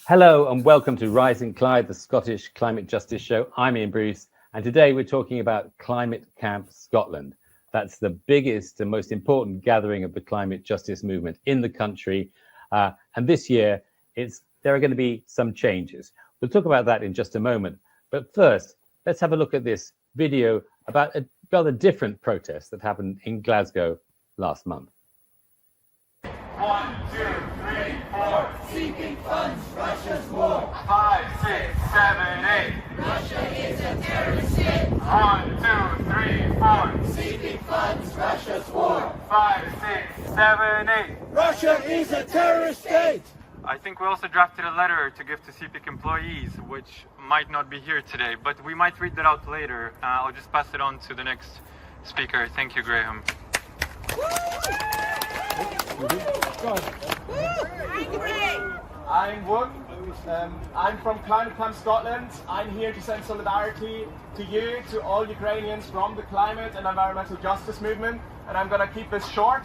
Hello and welcome to Rising Clyde, the Scottish Climate Justice Show. I'm Ian Bruce, and today we're talking about Climate Camp Scotland. That's the biggest and most important gathering of the climate justice movement in the country. And this year, there are going to be some changes. We'll talk about that in just a moment. But first, let's have a look at this video about a rather different protest that happened in Glasgow last month. 1, 2, 3, 4. Seeking funds, Russia's war. 5, 6, 7, 8. Russia is a terrorist state. 1, 2, 3, 4. Seeking funds, Russia's war. 5, 6, 7, 8. Russia is a terrorist state. I think we also drafted a letter to give to CPIC employees, which might not be here today, but we might read that out later. I'll just pass it on to the next speaker. Thank you, Graham. I'm Quan. I'm from Climate Camp Scotland. I'm here to send solidarity to you, to all Ukrainians from the climate and environmental justice movement. And I'm going to keep this short.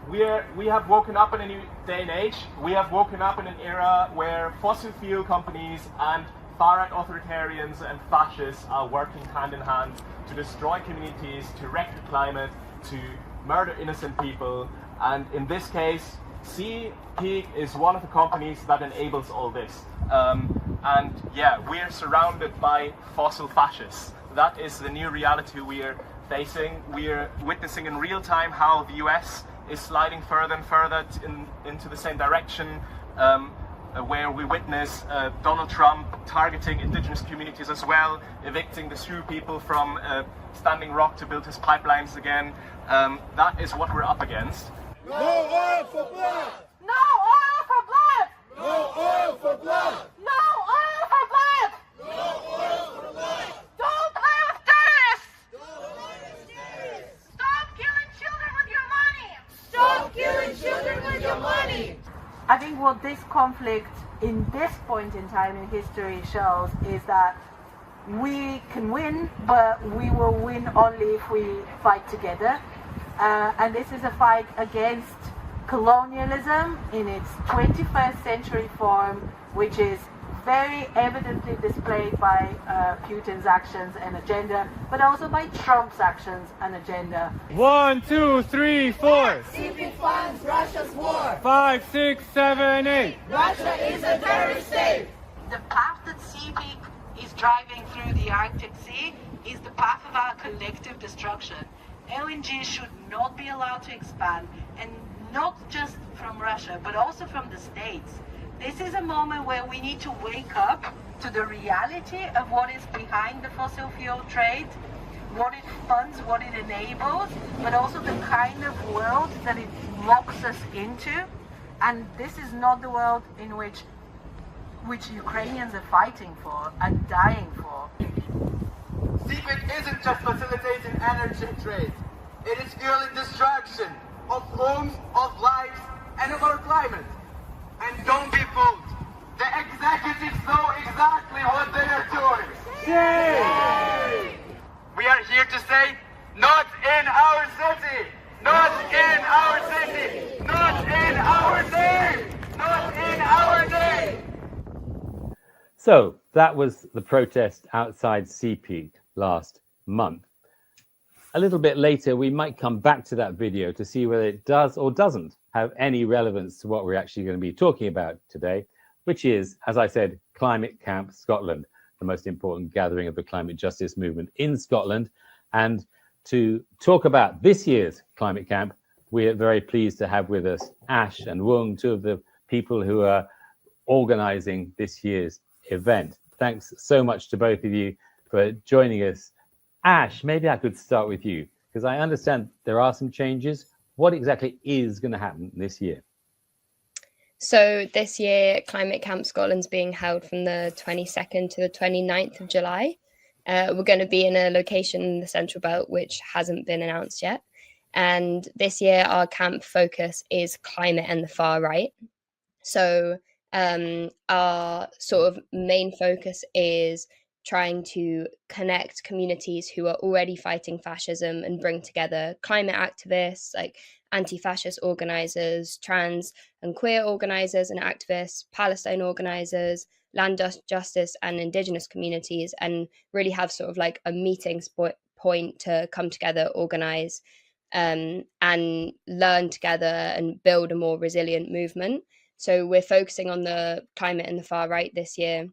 We have woken up in a new day and age. We have woken up in an era where fossil fuel companies and far-right authoritarians and fascists are working hand in hand to destroy communities, to wreck the climate, to murder innocent people. And in this case, CPIC is one of the companies that enables all this. And yeah, we're surrounded by fossil fascists. That is the new reality we're facing. We're witnessing in real time how the US is sliding further and further into the same direction, where we witness Donald Trump targeting indigenous communities as well, evicting the Sioux people from Standing Rock to build his pipelines again. That is what we're up against. No oil for blood. No oil for blood! No oil for blood. No oil for blood! No oil for blood. Don't play with terrorists! Don't play with terrorists. Stop killing children with your money! Stop killing children with your money. I think what this conflict in this point in time in history shows is that we can win, but we will win only if we fight together. And this is a fight against colonialism in its 21st century form, which is very evidently displayed by Putin's actions and agenda, but also by Trump's actions and agenda. 1, 2, 3, 4. Seeking funds, Russia's war. 5, 6, 7, 8. Russia is a terrorist state. The path that CPIC is driving through the Arctic Sea is the path of our collective destruction. LNG should not be allowed to expand, and not just from Russia, but also from the States. This is a moment where we need to wake up to the reality of what is behind the fossil fuel trade, what it funds, what it enables, but also the kind of world that it locks us into. And this is not the world in which Ukrainians are fighting for and dying for. CPIC isn't just facilitating energy trade. It is fueling destruction of homes, of lives, and of our climate. And don't be fooled. The executives know exactly what they are doing. Yay! We are here to say, not in our city! Not in our city! Not in our name! Not in our name! So that was the protest outside CPIC last month. A little bit later, we might come back to that video to see whether it does or doesn't have any relevance to what we're actually going to be talking about today, which is, as I said, Climate Camp Scotland, the most important gathering of the climate justice movement in Scotland. And to talk about this year's Climate Camp, we're very pleased to have with us Ash and Wung, two of the people who are organizing this year's event. Thanks so much to both of you for joining us. Ash, maybe I could start with you, because I understand there are some changes. What exactly is going to happen this year? So this year, Climate Camp Scotland's being held from the 22nd to the 29th of July. We're going to be in a location in the Central Belt, which hasn't been announced yet. And this year, our camp focus is climate and the far right. So our sort of main focus is trying to connect communities who are already fighting fascism and bring together climate activists, like anti-fascist organisers, trans and queer organisers and activists, Palestine organisers, land justice and Indigenous communities, and really have sort of like a meeting point to come together, organise, and learn together and build a more resilient movement. So we're focusing on the climate and the far right this year,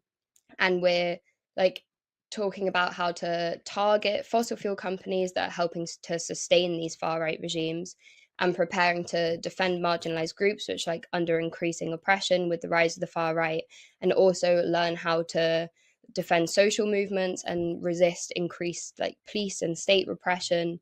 and we're like talking about how to target fossil fuel companies that are helping to sustain these far right regimes, and preparing to defend marginalized groups which like under increasing oppression with the rise of the far right, and also learn how to defend social movements and resist increased like police and state repression.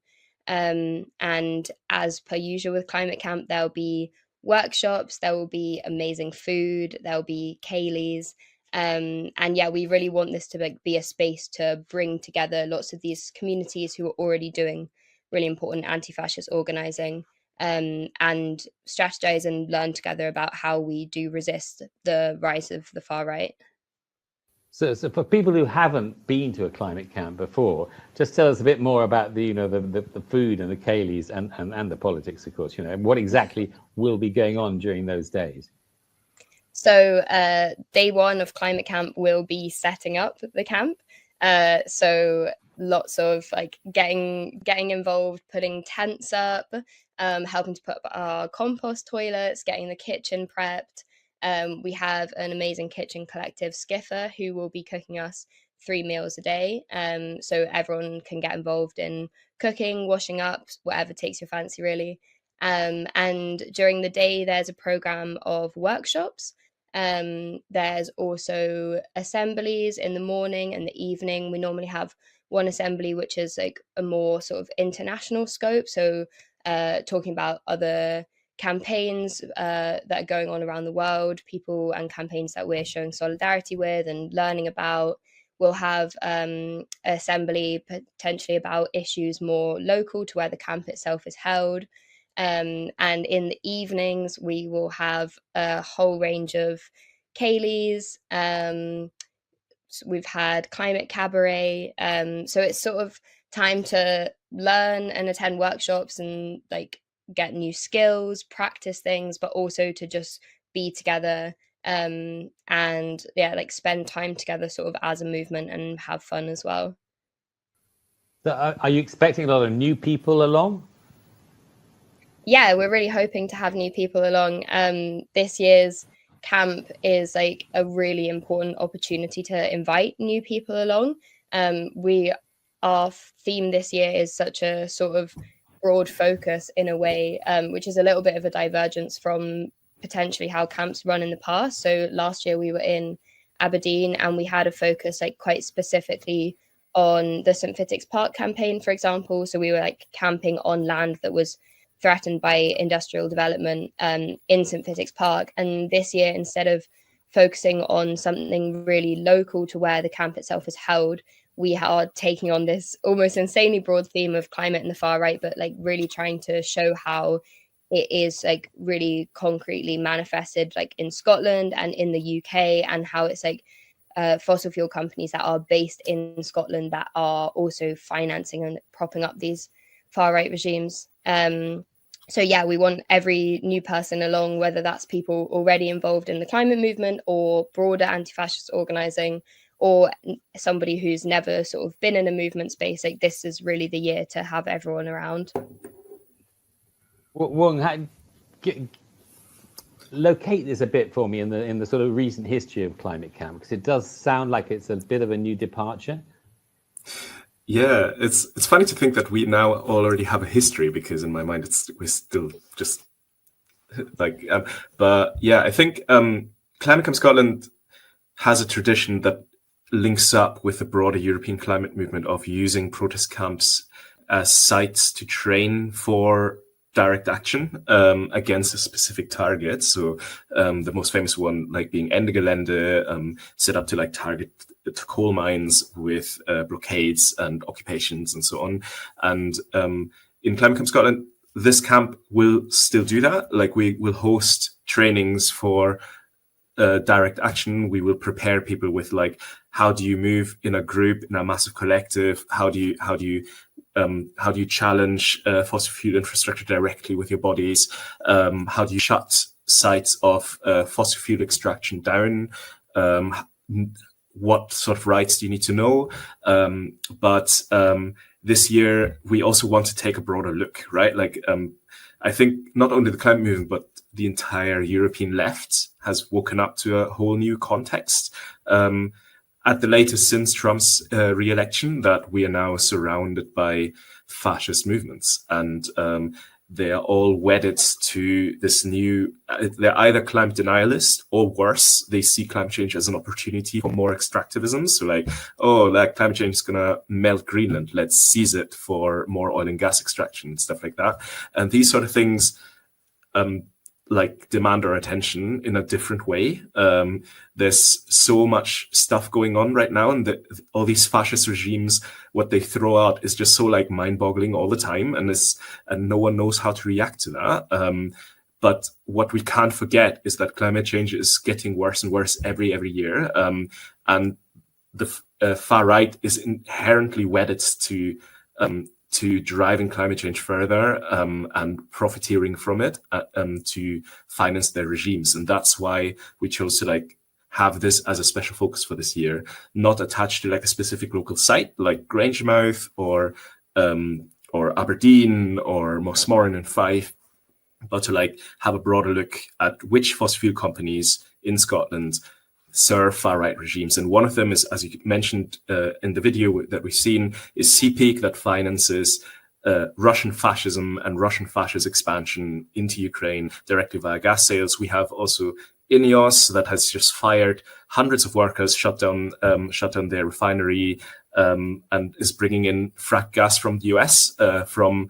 And as per usual with Climate Camp, there'll be workshops, there will be amazing food, there'll be Kayleys, and yeah, we really want this to be a space to bring together lots of these communities who are already doing really important anti-fascist organizing, and strategize and learn together about how we do resist the rise of the far right. So for people who haven't been to a climate camp before, just tell us a bit more about the the food and the Kayleys and the politics, of course. What exactly will be going on during those days. So day one of Climate Camp will be setting up the camp. So lots of like getting involved, putting tents up, helping to put up our compost toilets, getting the kitchen prepped. We have an amazing kitchen collective, Skiffer, who will be cooking us 3 meals a day. So everyone can get involved in cooking, washing up, whatever takes your fancy, really. And during the day, there's a program of workshops. There's also assemblies in the morning and the evening. We normally have one assembly which is like a more sort of international scope, so talking about other campaigns that are going on around the world, people and campaigns that we're showing solidarity with and learning about. We'll have assembly potentially about issues more local to where the camp itself is held. And in the evenings, we will have a whole range of Kayleys. So we've had climate cabaret. So it's sort of time to learn and attend workshops and like get new skills, practice things, but also to just be together, and yeah, like spend time together sort of as a movement and have fun as well. So are you expecting a lot of new people along? Yeah, we're really hoping to have new people along. This year's camp is like a really important opportunity to invite new people along. Our theme this year is such a sort of broad focus in a way, which is a little bit of a divergence from potentially how camps run in the past. So last year we were in Aberdeen and we had a focus like quite specifically on the St. Fittick's Park campaign, for example. So we were like camping on land that was threatened by industrial development in St. Fittick's Park. And this year, instead of focusing on something really local to where the camp itself is held, we are taking on this almost insanely broad theme of climate and the far right, but like really trying to show how it is like really concretely manifested like in Scotland and in the UK, and how it's like fossil fuel companies that are based in Scotland that are also financing and propping up these far right regimes. So yeah, we want every new person along, whether that's people already involved in the climate movement or broader anti-fascist organizing, or somebody who's never sort of been in a movement space. Like this is really the year to have everyone around. Wong, locate this a bit for me in the sort of recent history of Climate Camp, because it does sound like it's a bit of a new departure. Yeah, it's funny to think that we now already have a history, because in my mind we're still just like, but yeah, I think Climate Camp Scotland has a tradition that links up with the broader European climate movement of using protest camps as sites to train for direct action against a specific target. So the most famous one, like being Ende Gelände, set up to like target coal mines with blockades and occupations and so on. And in Climate Camp Scotland, this camp will still do that. Like we will host trainings for direct action. We will prepare people with like, how do you move in a group, in a massive collective? How do you how do you challenge fossil fuel infrastructure directly with your bodies? How do you shut sites of fossil fuel extraction down? What sort of rights do you need to know? But this year, we also want to take a broader look, right? Like, I think not only the climate movement, but the entire European left has woken up to a whole new context. At the latest, since Trump's re-election, that we are now surrounded by fascist movements, and they are all wedded to this new, they're either climate denialist or worse, they see climate change as an opportunity for more extractivism. So like, oh, like climate change is going to melt Greenland. Let's seize it for more oil and gas extraction and stuff like that. And these sort of things like demand our attention in a different way. There's so much stuff going on right now, and all these fascist regimes, what they throw out is just so like mind-boggling all the time, and no one knows how to react to that. But what we can't forget is that climate change is getting worse and worse every year, and the far right is inherently wedded to driving climate change further and profiteering from it to finance their regimes. And that's why we chose to like have this as a special focus for this year, not attached to like a specific local site like Grangemouth or Aberdeen or Mossmoran and Fife, but to like have a broader look at which fossil fuel companies in Scotland serve far-right regimes. And one of them is, as you mentioned in the video that we've seen, is CPEAK, that finances Russian fascism and Russian fascist expansion into Ukraine directly via gas sales. We have also INEOS that has just fired hundreds of workers, shut down their refinery, and is bringing in frack gas from the US, from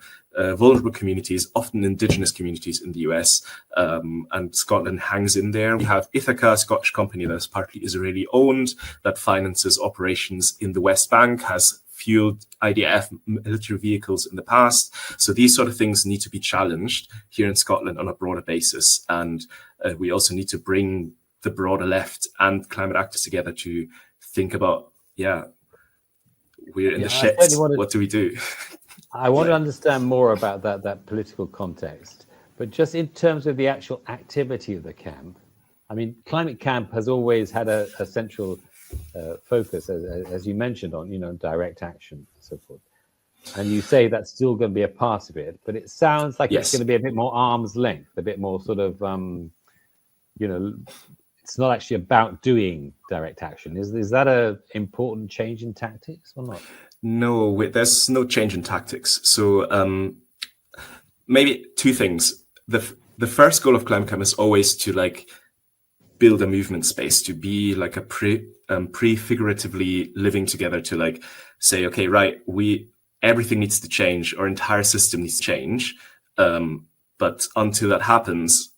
vulnerable communities, often indigenous communities in the US, and Scotland hangs in there. We have Ithaca, a Scottish company that is partly Israeli owned, that finances operations in the West Bank, has fueled IDF military vehicles in the past. So these sort of things need to be challenged here in Scotland on a broader basis. And we also need to bring the broader left and climate actors together to think about, we're in the shits. What do we do? I want to understand more about that political context, but just in terms of the actual activity of the camp, I mean, Climate Camp has always had a central focus, as you mentioned, on direct action and so forth. And you say that's still going to be a part of it, but it sounds like it's going to be a bit more arm's length, a bit more sort of, it's not actually about doing direct action. Is that a important change in tactics or not? No, there's no change in tactics. So maybe two things. The first goal of Climate Camp is always to like build a movement space, to be like a prefiguratively living together, to like say, okay, right, everything needs to change, our entire system needs to change. But until that happens,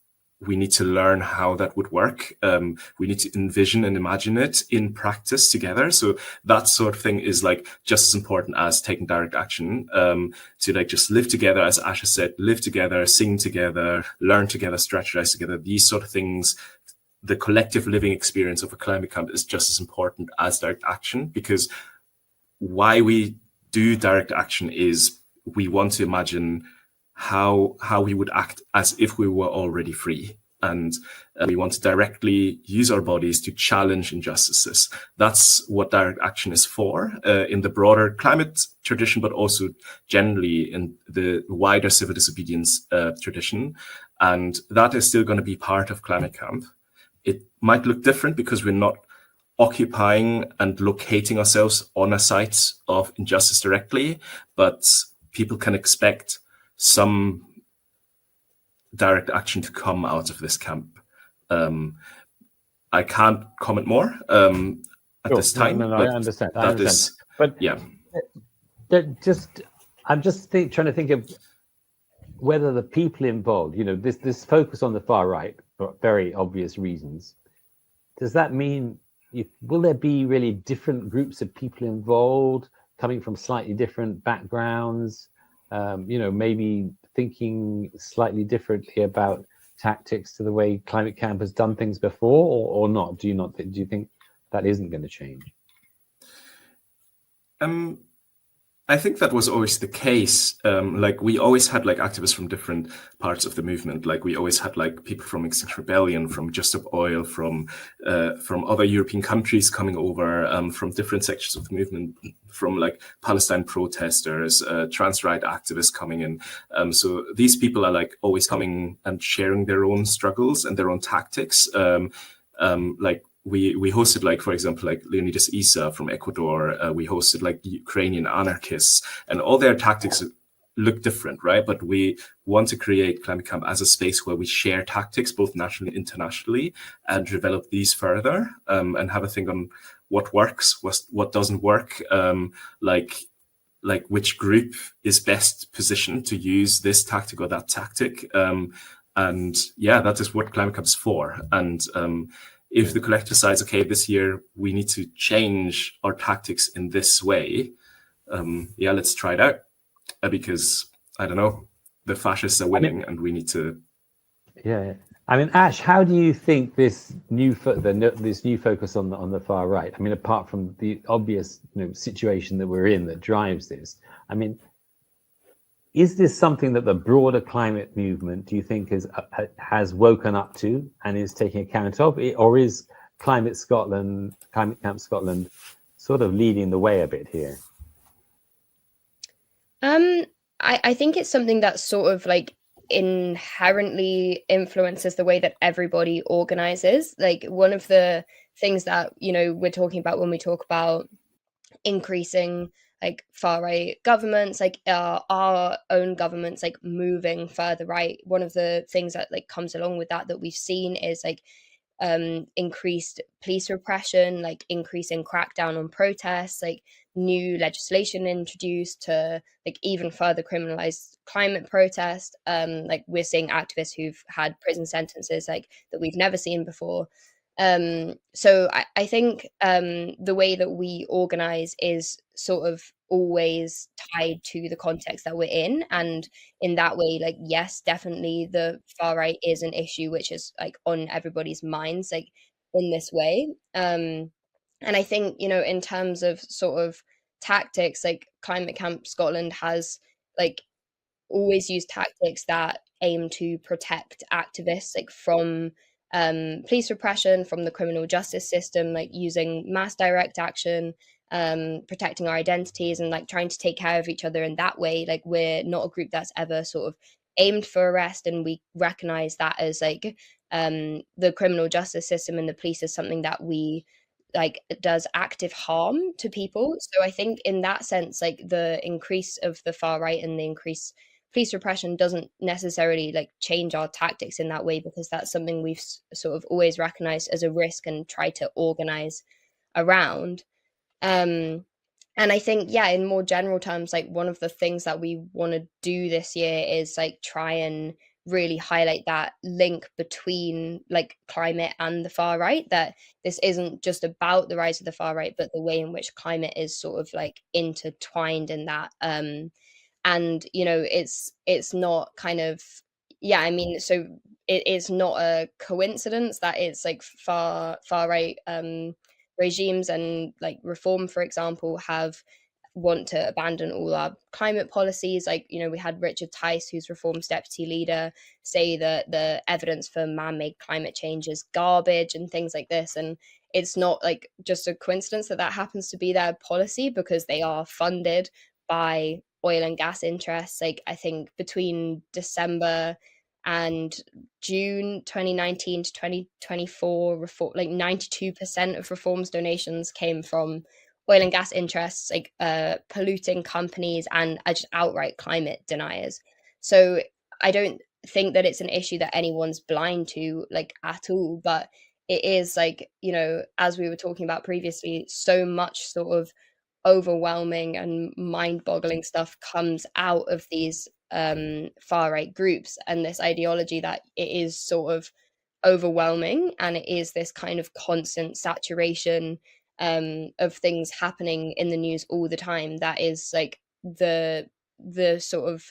we need to learn how that would work. We need to envision and imagine it in practice together. So that sort of thing is like just as important as taking direct action, to like just live together, as Asha said, live together, sing together, learn together, strategize together. These sort of things, the collective living experience of a climate camp is just as important as direct action, because why we do direct action is we want to imagine how we would act as if we were already free. And we want to directly use our bodies to challenge injustices. That's what direct action is for in the broader climate tradition, but also generally in the wider civil disobedience tradition. And that is still going to be part of Climate Camp. It might look different because we're not occupying and locating ourselves on a site of injustice directly, but people can expect some direct action to come out of this camp. I can't comment more at this time. No, I understand. But yeah, I'm just trying to think of whether the people involved, this focus on the far right for very obvious reasons. Does that mean will there be really different groups of people involved coming from slightly different backgrounds? Maybe thinking slightly differently about tactics to the way Climate Camp has done things before, or not? Do you think that isn't going to change? I I think that was always the case. Like we always had like activists from different parts of the movement. Like we always had like people from Extinction Rebellion, from Just Stop Oil, from other European countries coming over, from different sections of the movement, from like Palestine protesters, trans right activists coming in. So these people are like always coming and sharing their own struggles and their own tactics. Like we hosted, like, for example, like Leonidas Issa from Ecuador. We hosted like Ukrainian anarchists, and all their tactics look different, right? But we want to create Climate Camp as a space where we share tactics, both nationally and internationally, and develop these further, and have a think on what works, what doesn't work, like which group is best positioned to use this tactic or that tactic. And yeah, that is what Climate Camp is for. And if the collective decides, okay, this year we need to change our tactics in this way, yeah, let's try it out. Because, I don't know, the fascists are winning and we need to... Yeah. I mean, Ash, how do you think this new focus on the far right, I mean, apart from the obvious situation that we're in that drives this, I mean, is this something that the broader climate movement, do you think, has woken up to and is taking account of, or is Climate Camp Scotland, sort of leading the way a bit here? I think it's something that sort of like inherently influences the way that everybody organizes. Like one of the things that we're talking about when we talk about increasing like far right governments, like our own governments, like moving further right, one of the things that like comes along with that we've seen is like increased police repression, like increasing crackdown on protests, like new legislation introduced to like even further criminalize climate protest. Like we're seeing activists who've had prison sentences like that we've never seen before. So I think the way that we organize is sort of always tied to the context that we're in, and in that way, like, yes, definitely the far right is an issue which is like on everybody's minds, like in this way. And I think in terms of sort of tactics, like Climate Camp Scotland has like always used tactics that aim to protect activists like from police repression, from the criminal justice system, like using mass direct action, protecting our identities, and like trying to take care of each other in that way. Like we're not a group that's ever sort of aimed for arrest, and we recognize that as like the criminal justice system and the police is something that we like does active harm to people. So I think in that sense, like the increase of the far right and the increase police repression doesn't necessarily like change our tactics in that way, because that's something we've sort of always recognized as a risk and try to organize around. And I think, yeah, in more general terms, like one of the things that we want to do this year is like try and really highlight that link between like climate and the far right, that this isn't just about the rise of the far right, but the way in which climate is sort of like intertwined in that. And it's not kind of, yeah, I mean, so it is not a coincidence that it's like far right regimes and like Reform, for example, want to abandon all our climate policies. Like we had Richard Tice, who's Reform's deputy leader, say that the evidence for man-made climate change is garbage and things like this. And it's not like just a coincidence that happens to be their policy, because they are funded by oil and gas interests. Like I think between December and June 2019 to 2024, Reform, like 92% of Reform's donations came from oil and gas interests, like polluting companies and just outright climate deniers. So I don't think that it's an issue that anyone's blind to, like, at all, but it is like, as we were talking about previously, so much sort of overwhelming and mind-boggling stuff comes out of these far right groups, and this ideology that it is sort of overwhelming, and it is this kind of constant saturation of things happening in the news all the time. That is like the sort of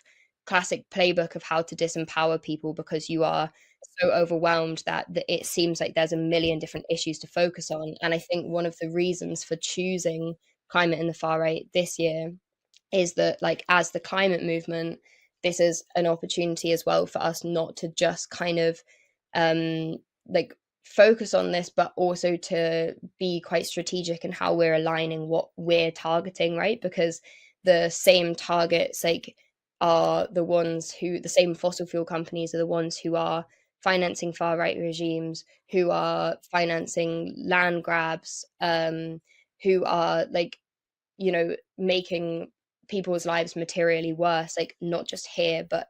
classic playbook of how to disempower people, because you are so overwhelmed that it seems like there's a million different issues to focus on. And I think one of the reasons for choosing climate in the far right this year is that, like, as the climate movement, this is an opportunity as well for us not to just kind of like focus on this, but also to be quite strategic in how we're aligning what we're targeting, right? Because the same targets, like, are the same fossil fuel companies are the ones who are financing far right regimes, who are financing land grabs, who are, like, making people's lives materially worse, like, not just here, but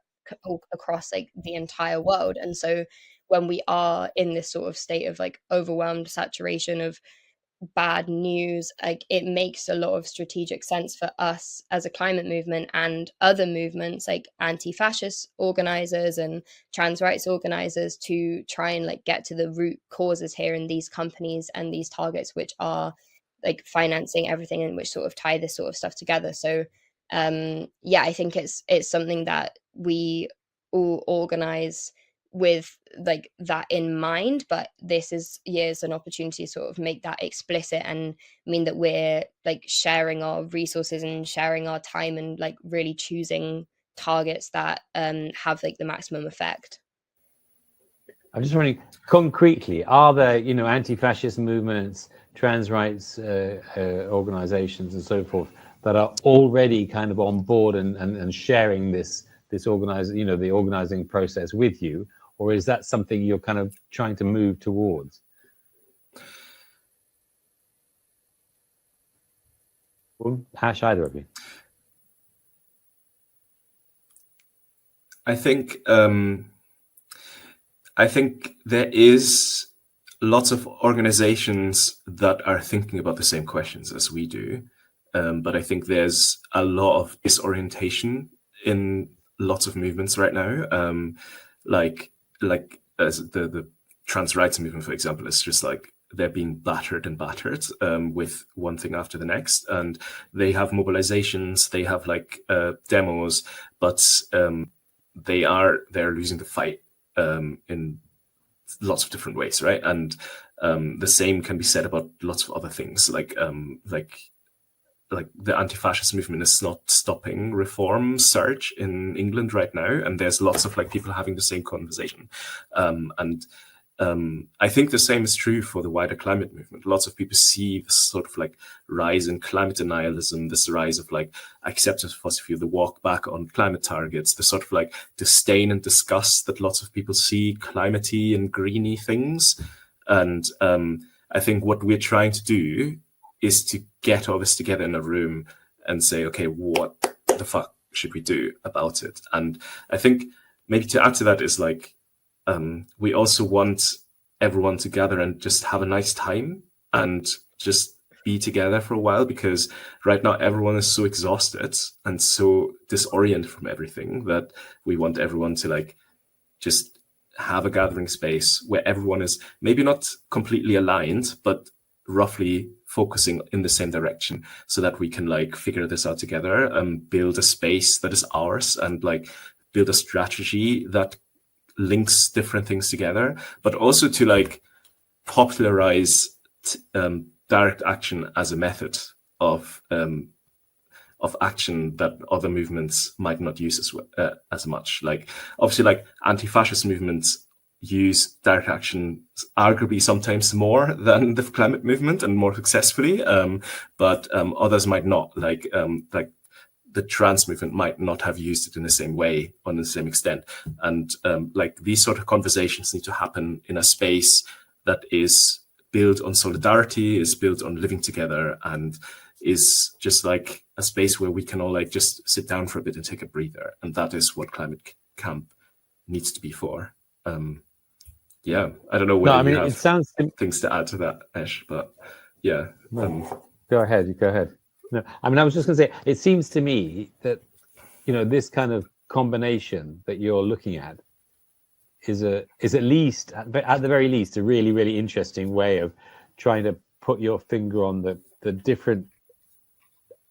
across, like, the entire world. And so when we are in this sort of state of, like, overwhelmed saturation of bad news, like, it makes a lot of strategic sense for us as a climate movement and other movements like anti-fascist organizers and trans rights organizers to try and, like, get to the root causes here in these companies and these targets which are, like, financing everything and which sort of tie this sort of stuff together. So yeah, I think it's something that we all organize with, like, that in mind, but this is an opportunity to sort of make that explicit and mean that we're, like, sharing our resources and sharing our time and, like, really choosing targets that have, like, the maximum effect. I'm just wondering, concretely, are there, anti-fascist movements, trans rights organizations and so forth that are already kind of on board and sharing this the organizing process with you? Or is that something you're kind of trying to move towards? Well, Ash, either of you. I think there is lots of organizations that are thinking about the same questions as we do, but I think there's a lot of disorientation in lots of movements right now. Like as the trans rights movement, for example, is just like they're being battered and battered with one thing after the next, and they have mobilizations, they have like demos, but they're losing the fight in lots of different ways, right? And the same can be said about lots of other things, like the anti-fascist movement is not stopping reform surge in England right now, and there's lots of, like, people having the same conversation. And I think the same is true for the wider climate movement. Lots of people see this sort of, like, rise in climate denialism, this rise of, like, acceptance of fossil fuel, the walk back on climate targets, the sort of, like, disdain and disgust that lots of people see climatey and greeny things. And I think what we're trying to do is to get all this together in a room and say, okay, what the fuck should we do about it? And I think maybe to add to that is, like, we also want everyone to gather and just have a nice time and just be together for a while, because right now everyone is so exhausted and so disoriented from everything that we want everyone to, like, just have a gathering space where everyone is maybe not completely aligned, but roughly focusing in the same direction, so that we can, like, figure this out together and build a space that is ours and, like, build a strategy that links different things together, but also to, like, popularize direct action as a method of action that other movements might not use as much. Like, obviously, like, anti-fascist movements use direct action arguably sometimes more than the climate movement and more successfully, but others might not. Like the trans movement might not have used it in the same way, on the same extent. And like, these sort of conversations need to happen in a space that is built on solidarity, is built on living together, and is just like a space where we can all, like, just sit down for a bit and take a breather. And that is what Climate Camp needs to be for. Yeah, I don't know whether you have it sounds things to add to that, Ash, but yeah. Go ahead. No, I mean, I was just going to say, it seems to me that, this kind of combination that you're looking at is at least, at the very least, a really, really interesting way of trying to put your finger on the different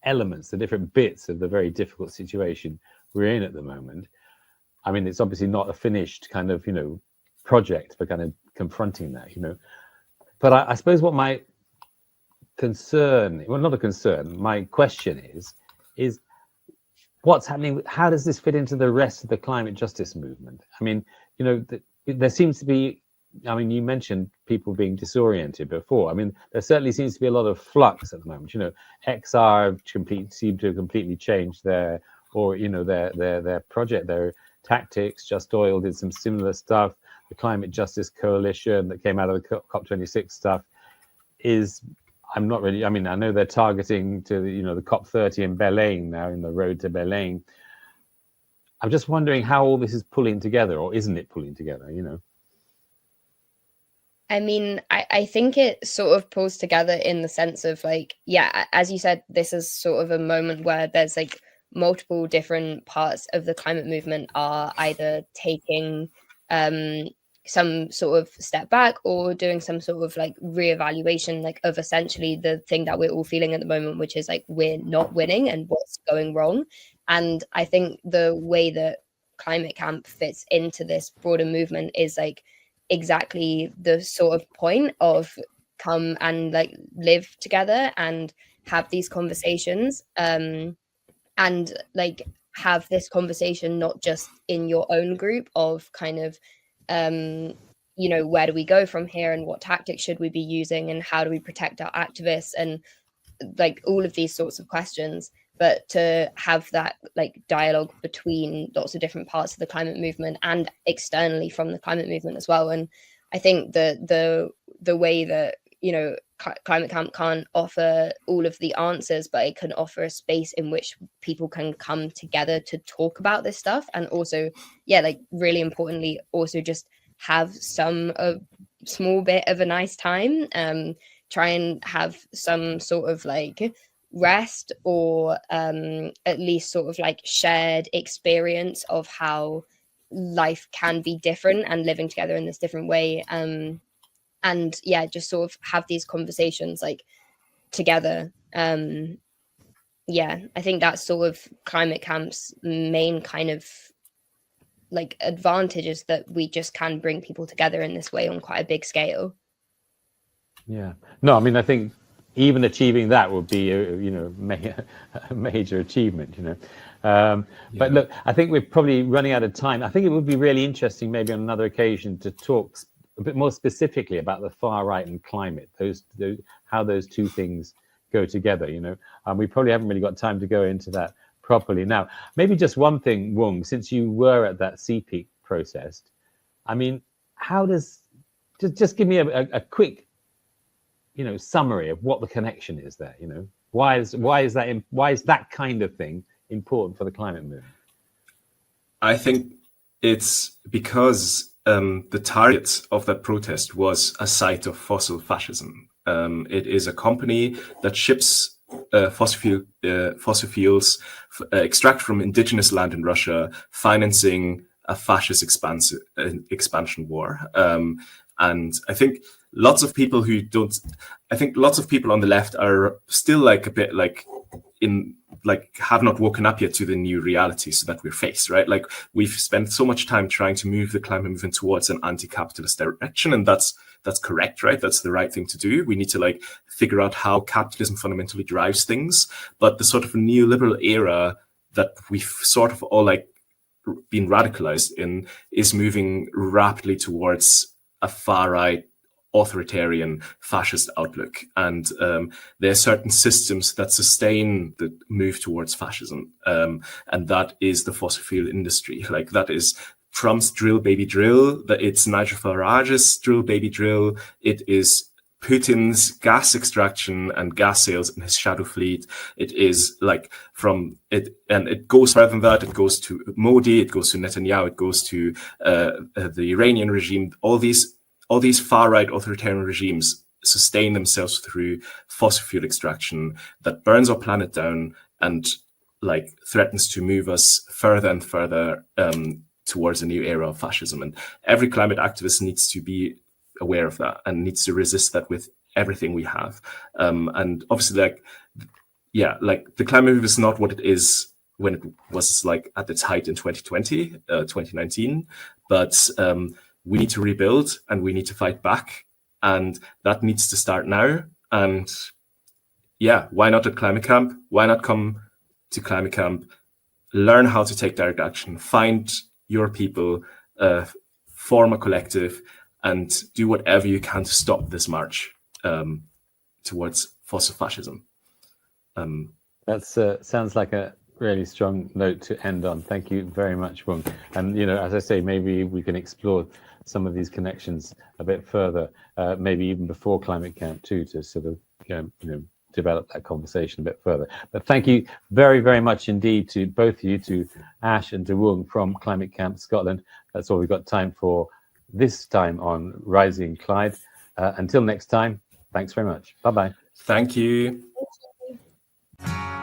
elements, the different bits of the very difficult situation we're in at the moment. I mean, it's obviously not a finished kind of, project for kind of confronting that, But I suppose what my concern, well, not a concern, my question is what's happening? How does this fit into the rest of the climate justice movement? I mean, you know, there seems to be, I mean, you mentioned people being disoriented before. I mean, there certainly seems to be a lot of flux at the moment. You know, XR seem to have completely changed their, or you know, their project, their tactics. Just Oil did some similar stuff. The Climate Justice Coalition that came out of the COP26 stuff is, I'm not really, I mean, I know they're targeting to, you know, the COP30 in Berlin now, in the road to Berlin. I'm just wondering how all this is pulling together, or isn't it pulling together, you know? I mean, I think it sort of pulls together in the sense of like, yeah, as you said, this is sort of a moment where there's like multiple different parts of the climate movement are either taking some sort of step back or doing some sort of like reevaluation, like of essentially the thing that we're all feeling at the moment, which is like we're not winning and what's going wrong. And I think the way that Climate Camp fits into this broader movement is like exactly the sort of point of come and like live together and have these conversations, and like have this conversation not just in your own group of kind of you know, where do we go from here and what tactics should we be using and how do we protect our activists and like all of these sorts of questions, but to have that like dialogue between lots of different parts of the climate movement and externally from the climate movement as well. And I think the way that, you know, Climate Camp can't offer all of the answers, but it can offer a space in which people can come together to talk about this stuff, and also, yeah, like really importantly, also just have a small bit of a nice time. Try and have some sort of like rest or at least sort of like shared experience of how life can be different and living together in this different way. And yeah, just sort of have these conversations like together. Yeah, I think that's sort of Climate Camp's main kind of like advantage, is that we just can bring people together in this way on quite a big scale. Yeah, no, I mean, I think even achieving that would be a, you know, a major achievement, you know. But look, I think we're probably running out of time. I think it would be really interesting maybe on another occasion to talk a bit more specifically about the far right and climate, those how those two things go together, you know. We probably haven't really got time to go into that properly now. Maybe just one thing, Wung, since you were at that CPEAK protest, I mean, how does, just give me a quick, you know, summary of what the connection is there, you know. Why is that kind of thing important for the climate movement? I think it's because the target of that protest was a site of fossil fascism. It is a company that ships fossil fuels extract from indigenous land in Russia, financing a fascist expansion war. And I think lots of people on the left are still like a bit like have not woken up yet to the new realities that we're faced, right? Like, we've spent so much time trying to move the climate movement towards an anti-capitalist direction, and that's correct, right? That's the right thing to do. We need to like figure out how capitalism fundamentally drives things. But the sort of neoliberal era that we've sort of all like been radicalized in is moving rapidly towards a far-right authoritarian fascist outlook, and there are certain systems that sustain the move towards fascism, and that is the fossil fuel industry. Like, that is Trump's drill baby drill, that it's Nigel Farage's drill baby drill, it is Putin's gas extraction and gas sales in his shadow fleet. It is like from it, and it goes further than that. It goes to Modi, it goes to Netanyahu, it goes to the Iranian regime. All these far-right authoritarian regimes sustain themselves through fossil fuel extraction that burns our planet down and like threatens to move us further and further towards a new era of fascism. And every climate activist needs to be aware of that and needs to resist that with everything we have. And obviously, like the climate movement is not what it is when it was like at its height in 2020, 2019, but we need to rebuild and we need to fight back, and that needs to start now. And yeah, why not at Climate Camp? Why not come to Climate Camp, learn how to take direct action, find your people, form a collective, and do whatever you can to stop this march towards fossil fascism. That sounds like a really strong note to end on. Thank you very much, Wung. And as I say, maybe we can explore some of these connections a bit further, maybe even before Climate Camp too, to sort of develop that conversation a bit further. But thank you very, very much indeed to both of you, to Ash and to Wung from Climate Camp Scotland. That's all we've got time for this time on Rising Clyde. Until next time, thanks very much. Bye-bye. Thank you. Thank you.